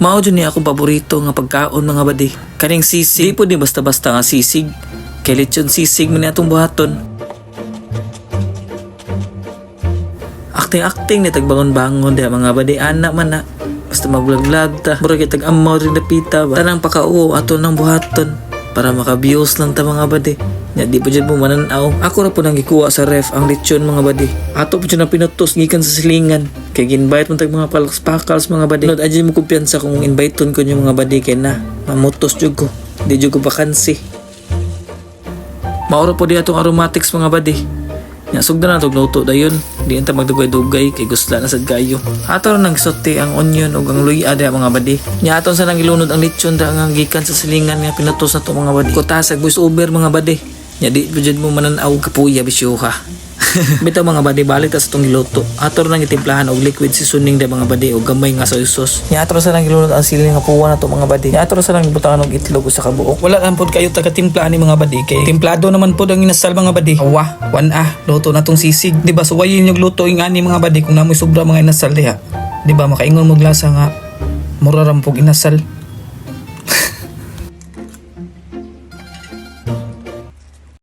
Mao dyan niya akong paborito nga pagkaon mga badi. Kaning sisig, di po di basta-basta nga sisig. Kay lechon sisig mo niya itong buhaton. Acting-acting ni tagbangon-bangon diha mga badi. Anak man na. Basta mag-vlog-vlog ta. Mura kita tag-amaw rin na pita ba. Tanang pakauo ato ng buhaton. Para maka-views lang ta mga badi. Nya di pa dyan po mananaw. Ako na po nang gikuha sa ref ang lechon mga badi. Ato po dyan na pinutos gikan sa silingan. Kaya ginvite mo tag mga palaks-pakals mga badi. Nod adyan mo kumpiyansa kung inviteon ko yung mga badi kay na. Mamutos dyan ko. Di dyan ko vakansi. Mauro po di atong aromatics mga badi. Nya sugda na itong luto dayon. Di enta magdugay-dugay kay gusla na sad kayo. Ato na nagsote ang onion o ang luya da mga badi. Nya aton sa nang ilunod ang lechon da ang gikan sa silingan nga pinutos na to mga badi. Kutasag voice over mga badi. Nya di pa dyan mo mananaw kapuya bisyuha. Bitaw mga badi balik ta sa itong giluto. Ato na gitimplahan og liquid seasoning da mga badi o gamay nga soy sauce. Nya ato sa nang ilunod ang siling nga puwa na to mga badi. Nya ato sa nang gibutangan og itlog sa kabuok. Wala lang pod kayo taga-timpla ni mga badi kay timplado naman pod ang inasal mga badi. Awa, luto na tong sisig. Di ba suwayin yung luto ing ani mga badi kung namoy sobra mga inasal diha. Di ba makaingon mo glasa nga mura rampog inasal.